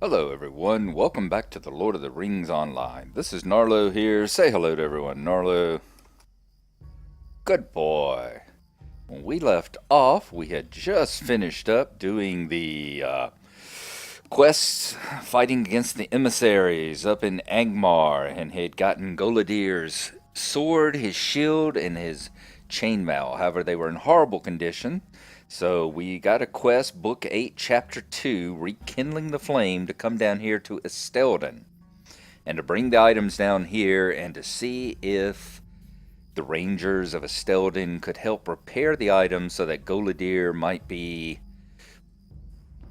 Hello everyone, welcome back to the Lord of the Rings Online. This is Gnarlo here. Say hello to everyone, Gnarlo. Good boy. When we left off, we had just finished up doing the quests fighting against the emissaries up in Angmar and had gotten Golodir's sword, his shield, and his chainmail. However, they were in horrible condition. So we got a quest, Book 8, Chapter 2, Rekindling the Flame, to come down here to Esteldin and to bring the items down here and to see if the Rangers of Esteldin could help repair the items so that Golodir might be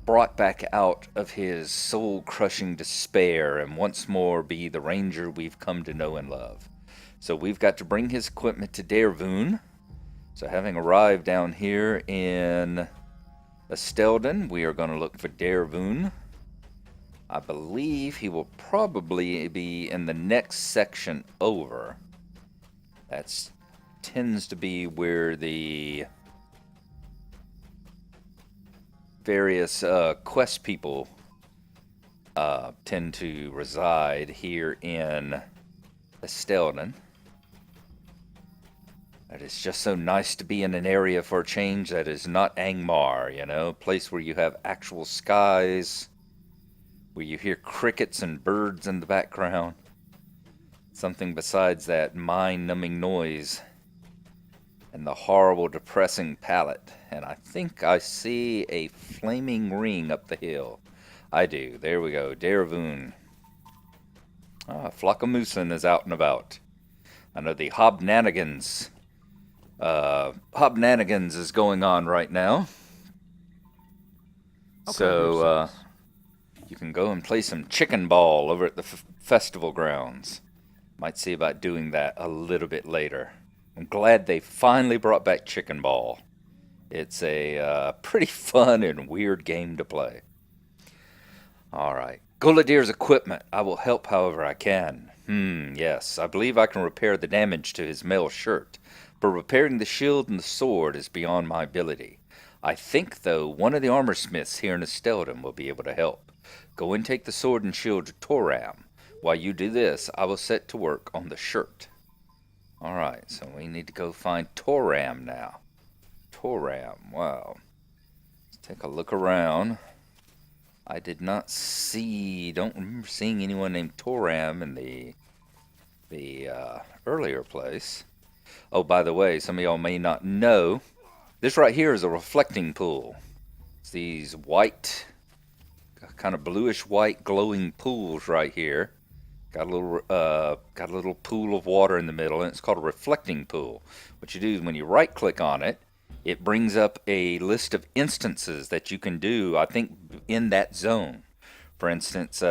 brought back out of his soul-crushing despair and once more be the Ranger we've come to know and love. So we've got to bring his equipment to Dervoon. So having arrived down here in Esteldin, we are going to look for Dervoon. I believe he will probably be in the next section over. That tends to be where the various quest people tend to reside here in Esteldin. It is just so nice to be in an area for a change that is not Angmar, you know, a place where you have actual skies, where you hear crickets and birds in the background. Something besides that mind-numbing noise and the horrible, depressing palette. And I think I see a flaming ring up the hill. I do. There we go. Dervoon. Flockamusen is out and about. I know the Hobnanigans. Hobnanigans is going on right now. So, you can go and play some chicken ball over at the festival grounds. Might see about doing that a little bit later. I'm glad they finally brought back chicken ball. It's a pretty fun and weird game to play. Alright. Golodir's equipment. I will help however I can. Yes. I believe I can repair the damage to his mail shirt. But repairing the shield and the sword is beyond my ability. I think, though, one of the armor smiths here in Esteldin will be able to help. Go and take the sword and shield to Toram. While you do this, I will set to work on the shirt. Alright, so we need to go find Toram now. Toram, wow. Let's take a look around. I did not see, don't remember seeing anyone named Toram in the earlier place. Oh, by the way, some of y'all may not know, this right here is a reflecting pool. It's these white, kind of bluish white glowing pools right here. Got a little pool of water in the middle, and it's called a reflecting pool. What you do is when you right click on it, it brings up a list of instances that you can do, I think, in that zone. For instance,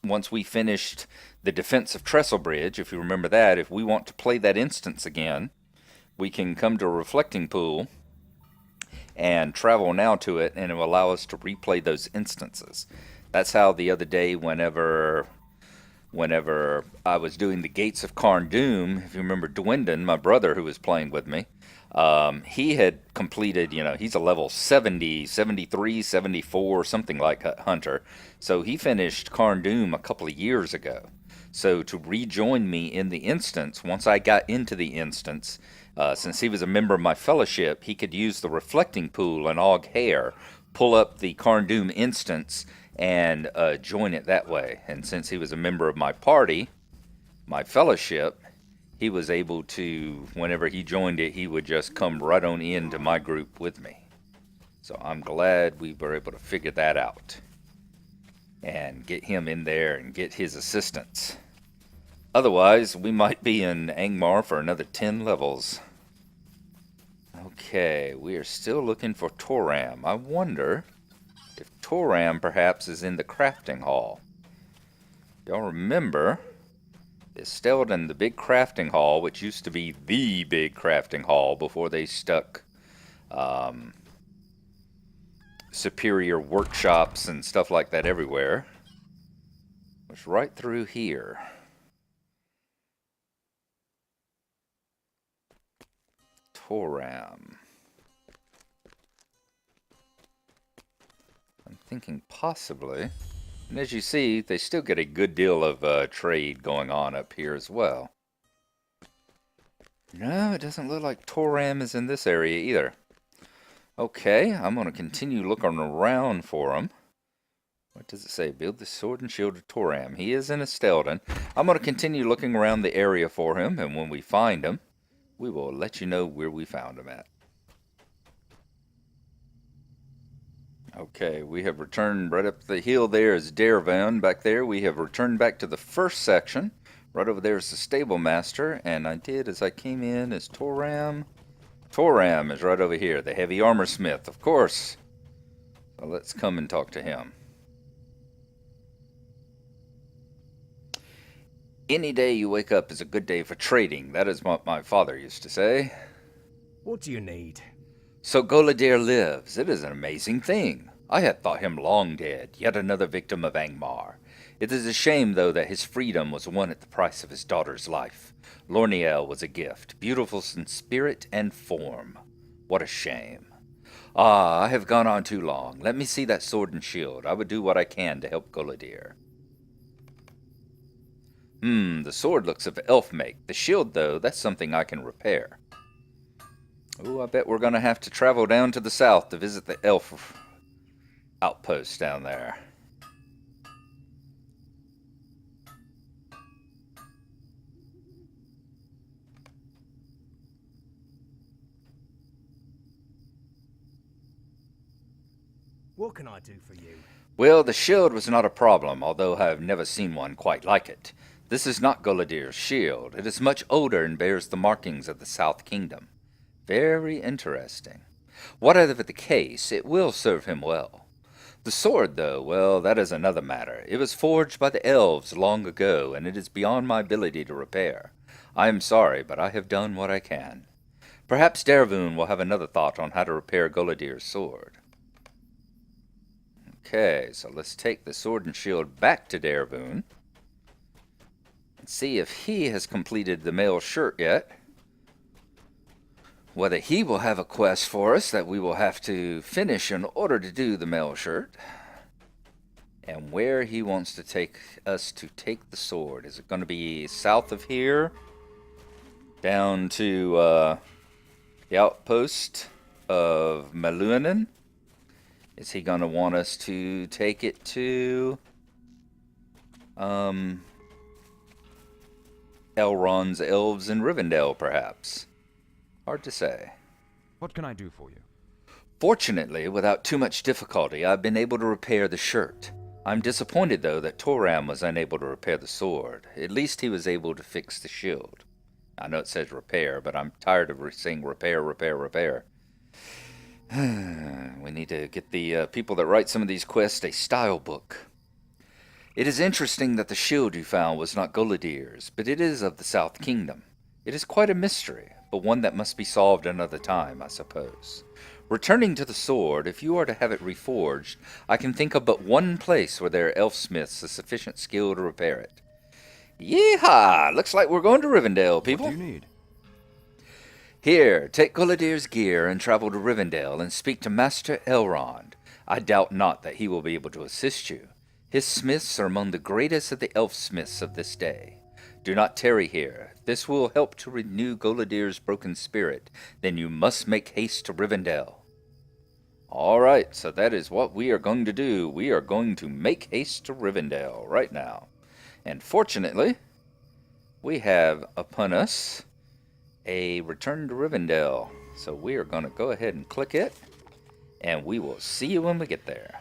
once we finished the defense of Trestle Bridge, if you remember that, if we want to play that instance again, we can come to a reflecting pool and travel now to it, and it will allow us to replay those instances. That's how the other day, whenever I was doing the Gates of Karn Doom, if you remember Dwindon, my brother who was playing with me, he had completed, he's a level 70, 73, 74, something like Hunter. So he finished Karn Doom a couple of years ago. So to rejoin me in the instance, once I got into the instance, since he was a member of my fellowship, he could use the reflecting pool and Og Hair, pull up the Karn Doom instance, and join it that way. And since he was a member of my party, my fellowship, he was able to, whenever he joined it, he would just come right on into my group with me. So I'm glad we were able to figure that out and get him in there and get his assistance. Otherwise, we might be in Angmar for another 10 levels. Okay, we are still looking for Toram. I wonder if Toram perhaps is in the crafting hall. Y'all remember Esteldin, the big crafting hall, which used to be the big crafting hall before they stuck superior workshops and stuff like that everywhere, was right through here. Toram. I'm thinking possibly. And as you see, they still get a good deal of trade going on up here as well. No, it doesn't look like Toram is in this area either. Okay, I'm going to continue looking around for him. What does it say? Build the sword and shield of Toram. He is in Esteldin. I'm going to continue looking around the area for him, and when we find him, we will let you know where we found him at. Okay, we have returned right up the hill. There is Darvan back there. We have returned back to the first section. Right over there is the stable master, and I did as I came in is Toram. Toram is right over here, the heavy armor smith, of course. So let's come and talk to him. Any day you wake up is a good day for trading. That is what my father used to say. What do you need? So Golodir lives. It is an amazing thing. I had thought him long dead, yet another victim of Angmar. It is a shame, though, that his freedom was won at the price of his daughter's life. Lorniel was a gift, beautiful in spirit and form. What a shame. Ah, I have gone on too long. Let me see that sword and shield. I would do what I can to help Golodir. The sword looks of elf make. The shield, though, that's something I can repair. Oh, I bet we're going to have to travel down to the south to visit the elf outpost down there. What can I do for you? Well, the shield was not a problem, although I have never seen one quite like it. This is not Golodir's shield. It is much older and bears the markings of the South Kingdom. Very interesting. Whatever the case, it will serve him well. The sword, though, well, that is another matter. It was forged by the elves long ago, and it is beyond my ability to repair. I am sorry, but I have done what I can. Perhaps Darvoon will have another thought on how to repair Golodir's sword. Okay, so let's take the sword and shield back to Darvoon and see if he has completed the mail shirt yet. Whether he will have a quest for us that we will have to finish in order to do the mail shirt. And where he wants to take us to take the sword. Is it going to be south of here? Down to the outpost of Maluanin? Is he going to want us to take it to Elrond's Elves in Rivendell, perhaps? Hard to say. What can I do for you? Fortunately, without too much difficulty, I've been able to repair the shirt. I'm disappointed, though, that Toram was unable to repair the sword. At least he was able to fix the shield. I know it says repair, but I'm tired of saying repair, repair, repair. We need to get the people that write some of these quests a style book. It is interesting that the shield you found was not Golodir's, but it is of the South Kingdom. It is quite a mystery, but one that must be solved another time, I suppose. Returning to the sword, if you are to have it reforged, I can think of but one place where there are elfsmiths of sufficient skill to repair it. Yeehaw! Looks like we're going to Rivendell, people. What do you need? Here, take Golodir's gear and travel to Rivendell and speak to Master Elrond. I doubt not that he will be able to assist you. His smiths are among the greatest of the elfsmiths of this day. Do not tarry here. If this will help to renew Golodir's broken spirit, then you must make haste to Rivendell. Alright, so that is what we are going to do. We are going to make haste to Rivendell right now. And fortunately, we have upon us a return to Rivendell. So we are going to go ahead and click it, and we will see you when we get there.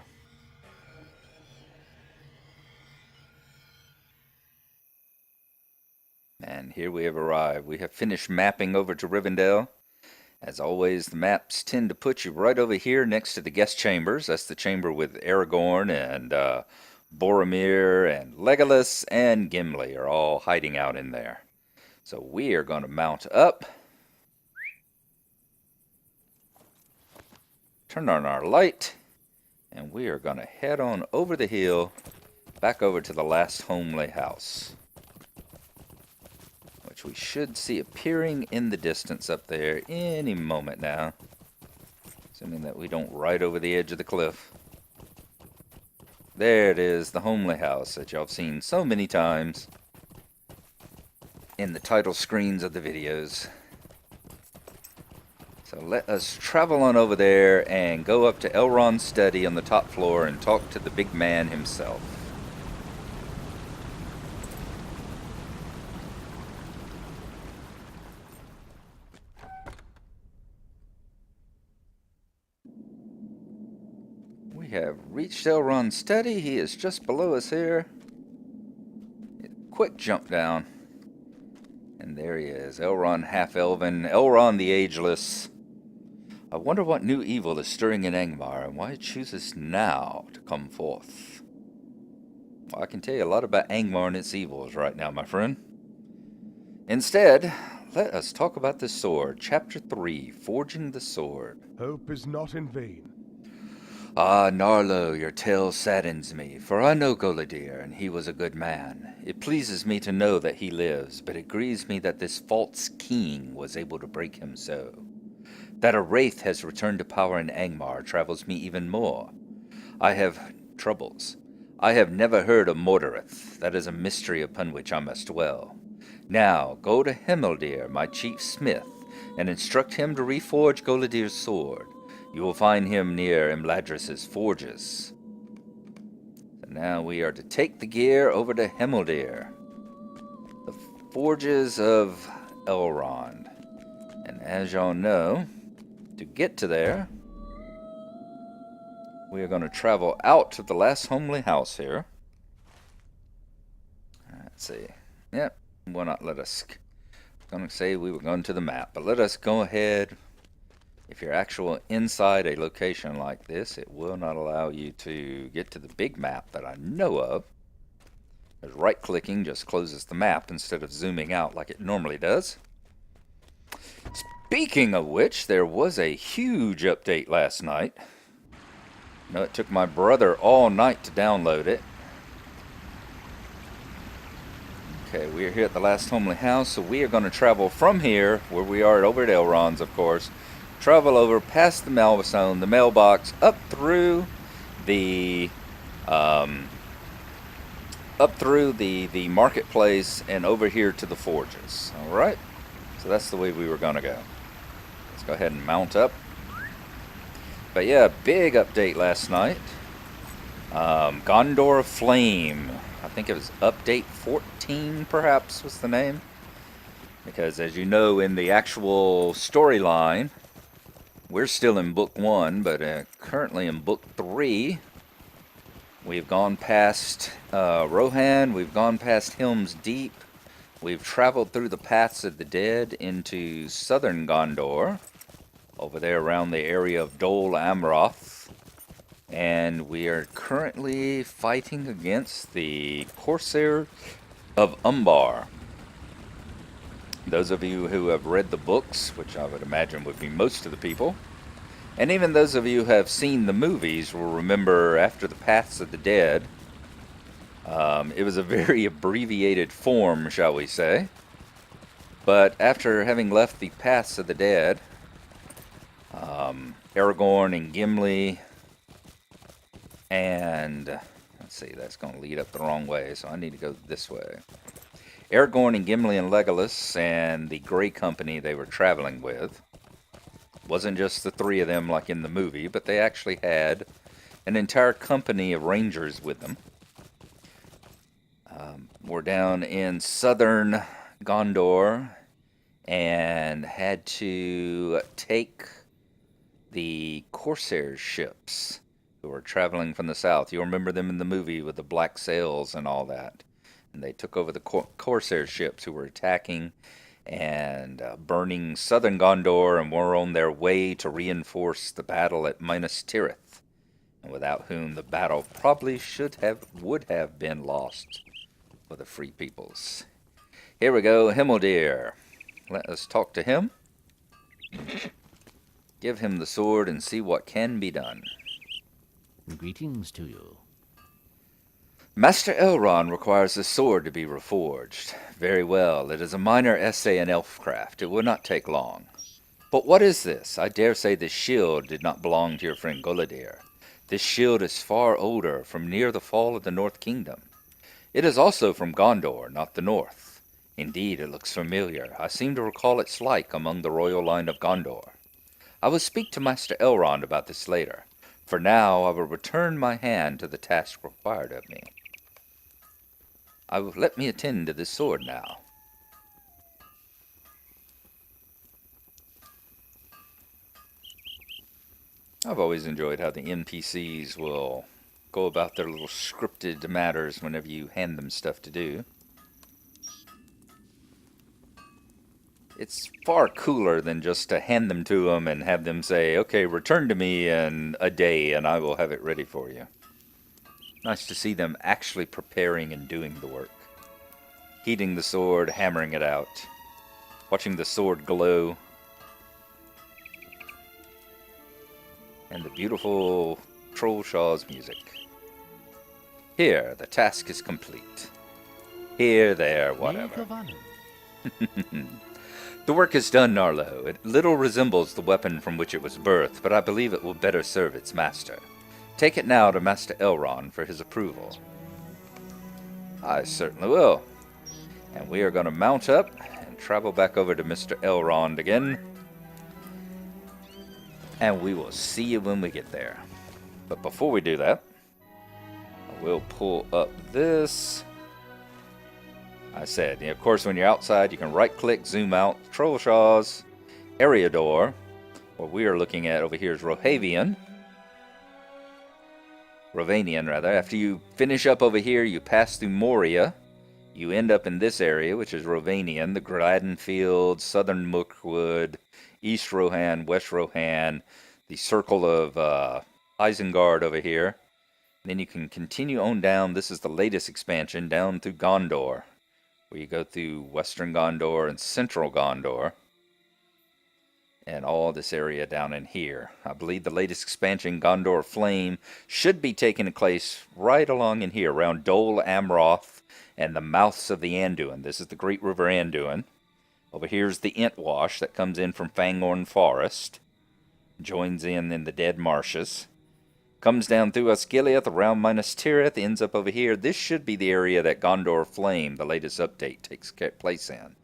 And here we have arrived. We have finished mapping over to Rivendell. As always, the maps tend to put you right over here next to the guest chambers. That's the chamber with Aragorn and Boromir and Legolas and Gimli are all hiding out in there. So we are going to mount up. Turn on our light. And we are going to head on over the hill back over to the last homely house, which we should see appearing in the distance up there any moment now, assuming that we don't ride over the edge of the cliff. There it is, the homely house that y'all have seen so many times in the title screens of the videos. So let us travel on over there and go up to Elrond's study on the top floor and talk to the big man himself. We have reached Elrond's study. He is just below us here. Quick jump down. And there he is, Elrond Half-Elven, Elrond the Ageless. I wonder what new evil is stirring in Angmar and why it chooses now to come forth. Well, I can tell you a lot about Angmar and its evils right now, my friend. Instead, let us talk about the sword. Chapter 3, Forging the Sword. Hope is not in vain. Ah, Gnarlo, your tale saddens me, for I know Golodir, and he was a good man. It pleases me to know that he lives, but it grieves me that this false king was able to break him so. That a wraith has returned to power in Angmar troubles me even more. I have troubles. I have never heard of Mordorith. That is a mystery upon which I must dwell. Now, go to Himmeldir, my chief smith, and instruct him to reforge Golodir's sword. You will find him near Imladris's forges. So now we are to take the gear over to Himmeldir, the forges of Elrond. And as y'all know, to get to there, we are going to travel out to the last homely house here. Let's see. Yep, will not let us. I was going to say we were going to the map, but let us go ahead. If you're actually inside a location like this, it will not allow you to get to the big map that I know of. Because right-clicking just closes the map instead of zooming out like it normally does. Speaking of which, there was a huge update last night. You know, it took my brother all night to download it. Okay, we are here at the last homely house, so we are going to travel from here, where we are over at Elrond's, of course. Travel over past the Malvastone, the mailbox, up through the marketplace, and over here to the forges. All right, so that's the way we were gonna go. Let's go ahead and mount up. But yeah, big update last night. Gondor of Flame. I think it was update 14, perhaps was the name, because as you know, in the actual storyline. We're still in book 1, but currently in book 3, we've gone past Rohan, we've gone past Helm's Deep, we've traveled through the Paths of the Dead into southern Gondor, over there around the area of Dol Amroth, and we are currently fighting against the Corsair of Umbar. Those of you who have read the books, which I would imagine would be most of the people, and even those of you who have seen the movies will remember after the Paths of the Dead, it was a very abbreviated form, shall we say. But after having left the Paths of the Dead, Aragorn and Gimli, and let's see, that's going to lead up the wrong way, so I need to go this way. Aragorn and Gimli and Legolas and the Grey Company they were traveling with. Wasn't just the 3 of them like in the movie, but they actually had an entire company of rangers with them. We're down in southern Gondor and had to take the Corsair ships who were traveling from the south. You'll remember them in the movie with the black sails and all that. And they took over the Corsair ships who were attacking and burning southern Gondor, and were on their way to reinforce the battle at Minas Tirith, and without whom the battle probably would have been lost for the free peoples. Here we go, Himmeldir. Let us talk to him. Give him the sword and see what can be done. Greetings to you. Master Elrond requires the sword to be reforged. Very well, it is a minor essay in elfcraft. It will not take long. But what is this? I dare say this shield did not belong to your friend Golodir. This shield is far older, from near the fall of the North Kingdom. It is also from Gondor, not the North. Indeed, it looks familiar. I seem to recall its like among the royal line of Gondor. I will speak to Master Elrond about this later. For now, I will return my hand to the task required of me. Let me attend to this sword now. I've always enjoyed how the NPCs will go about their little scripted matters whenever you hand them stuff to do. It's far cooler than just to hand them to them and have them say, okay, return to me in a day and I will have it ready for you. Nice to see them actually preparing and doing the work. Heating the sword, hammering it out, watching the sword glow. And the beautiful Trollshaw's music. Here, the task is complete. Here, there, whatever. The work is done, Gnarlo. It little resembles the weapon from which it was birthed, but I believe it will better serve its master. Take it now to Master Elrond for his approval. I certainly will. And we are going to mount up and travel back over to Mr. Elrond again. And we will see you when we get there. But before we do that, I will pull up this. I said, of course, when you're outside, you can right-click, zoom out, Trollshaw's area door. What we are looking at over here is Rovanian, rather. After you finish up over here, you pass through Moria. You end up in this area, which is Rovanian, the Gladden Fields, Southern Mookwood, East Rohan, West Rohan, the Circle of Isengard over here. And then you can continue on down. This is the latest expansion, down through Gondor, where you go through Western Gondor and Central Gondor. And all this area down in here. I believe the latest expansion, Gondor Flame, should be taking place right along in here, around Dol Amroth and the mouths of the Anduin. This is the Great River Anduin. Over here is the Entwash that comes in from Fangorn Forest. Joins in the Dead Marshes. Comes down through Osgiliath, around Minas Tirith, ends up over here. This should be the area that Gondor Flame, the latest update, takes place in.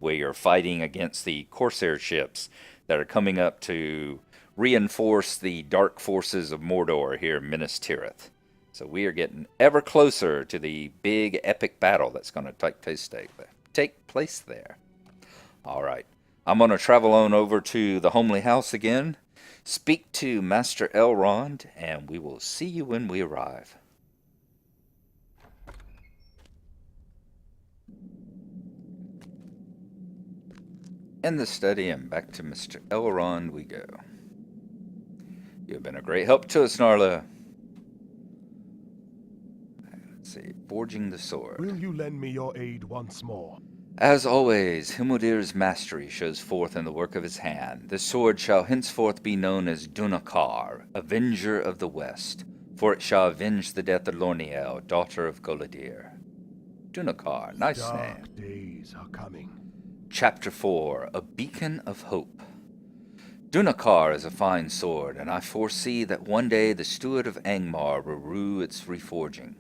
Where you're fighting against the Corsair ships that are coming up to reinforce the dark forces of Mordor here in Minas Tirith. So we are getting ever closer to the big epic battle that's going to take place there. Alright, I'm going to travel on over to the homely house again, speak to Master Elrond, and we will see you when we arrive. In the study and back to Mr. Elrond we go. You've been a great help to us, Gnarlo. Let's see, forging the sword. Will you lend me your aid once more? As always, Himmeldir's mastery shows forth in the work of his hand. This sword shall henceforth be known as Dunakar, Avenger of the West, for it shall avenge the death of Lorniel, daughter of Golodir. Dunakar, nice name. Dark days are coming. Chapter 4, A Beacon of Hope. Dunakar is a fine sword, and I foresee that one day the steward of Angmar will rue its reforging.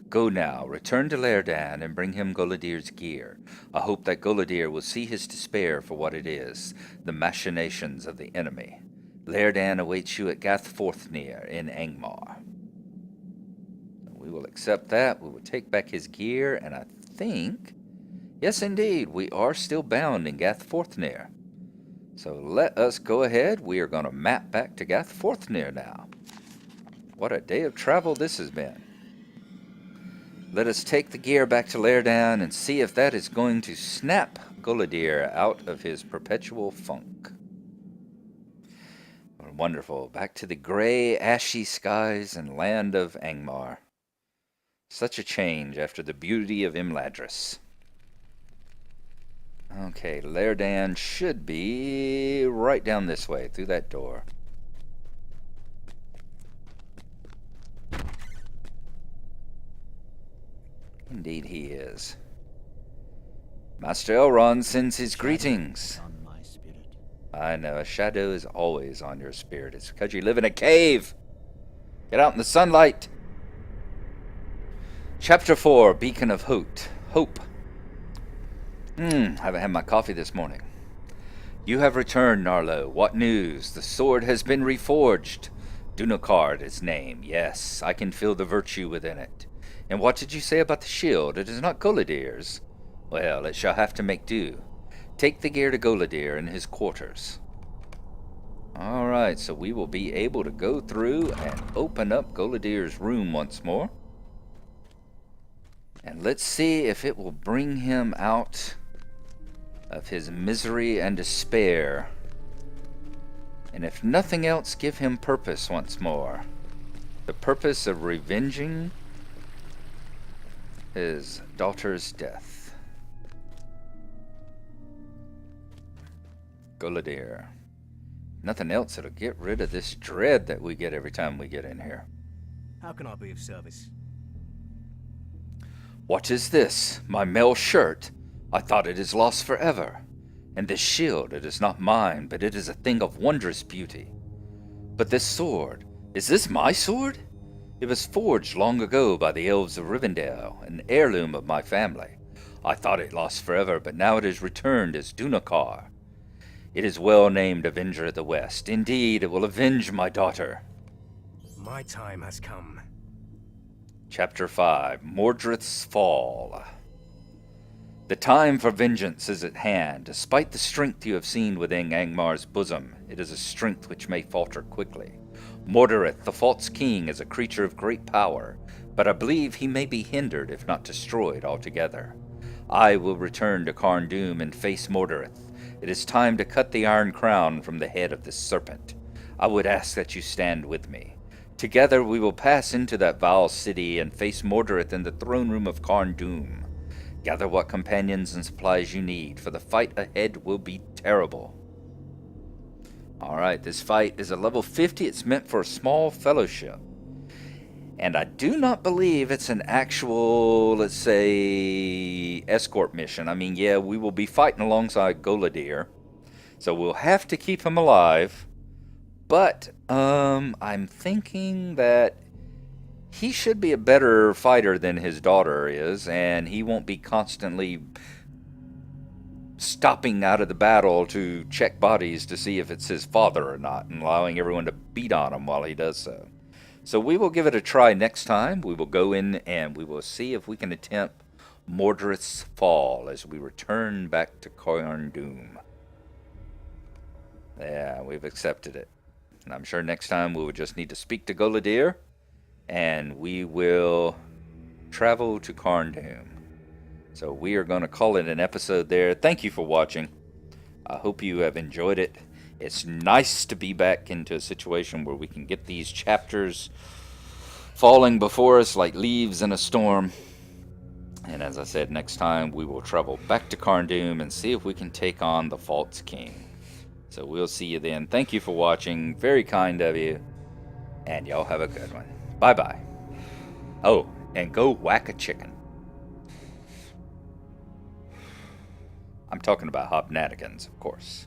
Go now, return to Lerdan, and bring him Golodir's gear. I hope that Golodir will see his despair for what it is, the machinations of the enemy. Lerdan awaits you at Gathforthnir in Angmar. We will accept that. We will take back his gear, and I think... yes, indeed, we are still bound in Gathforthnir. So let us go ahead. We are going to map back to Gathforthnir now. What a day of travel this has been. Let us take the gear back to Lerdan and see if that is going to snap Golodir out of his perpetual funk. Wonderful. Back to the gray, ashy skies and land of Angmar. Such a change after the beauty of Imladris. Okay, Lerdan should be right down this way, through that door. Indeed he is. Master Elrond sends his greetings. On my spirit. I know, a shadow is always on your spirit. It's because you live in a cave. Get out in the sunlight. Chapter 4, Beacon of Hope. Haven't had my coffee this morning. You have returned, Gnarlo. What news? The sword has been reforged. Dunakard is name. Yes, I can feel the virtue within it. And what did you say about the shield? It is not Golodir's. Well, it shall have to make do. Take the gear to Golodir in his quarters. Alright, so we will be able to go through and open up Golodir's room once more. And let's see if it will bring him out of his misery and despair. And if nothing else, give him purpose once more. The purpose of revenging his daughter's death. Golodir. Nothing else that'll get rid of this dread that we get every time we get in here. How can I be of service? What is this? My mail shirt? I thought it is lost forever. And this shield, it is not mine, but it is a thing of wondrous beauty. But this sword, is this my sword? It was forged long ago by the elves of Rivendell, an heirloom of my family. I thought it lost forever, but now it is returned as Dunakar. It is well named Avenger of the West. Indeed, it will avenge my daughter. My time has come. Chapter 5, Mordred's Fall. The time for vengeance is at hand. Despite the strength you have seen within Angmar's bosom, it is a strength which may falter quickly. Mordred, the false king, is a creature of great power, but I believe he may be hindered if not destroyed altogether. I will return to Carn-dûm and face Mordred. It is time to cut the iron crown from the head of this serpent. I would ask that you stand with me. Together we will pass into that vile city and face Mordred in the throne room of Carn-dûm. Gather what companions and supplies you need, for the fight ahead will be terrible. Alright, this fight is a level 50. It's meant for a small fellowship. And I do not believe it's an actual, let's say, escort mission. I mean, yeah, we will be fighting alongside Golodir. So we'll have to keep him alive. But, I'm thinking that he should be a better fighter than his daughter is, and he won't be constantly stopping out of the battle to check bodies to see if it's his father or not, and allowing everyone to beat on him while he does so. So we will give it a try next time. We will go in and we will see if we can attempt Mordred's Fall as we return back to Carn-dûm. Yeah, we've accepted it. And I'm sure next time we will just need to speak to Golodir, and we will travel to Carn-dûm. So we are going to call it an episode there. Thank you for watching. I hope you have enjoyed it. It's nice to be back into a situation where we can get these chapters falling before us like leaves in a storm. And as I said, next time we will travel back to Carn-dûm and see if we can take on the False King. So we'll see you then. Thank you for watching. Very kind of you. And y'all have a good one. Bye-bye. Oh, and go whack a chicken. I'm talking about hobnatigans, of course.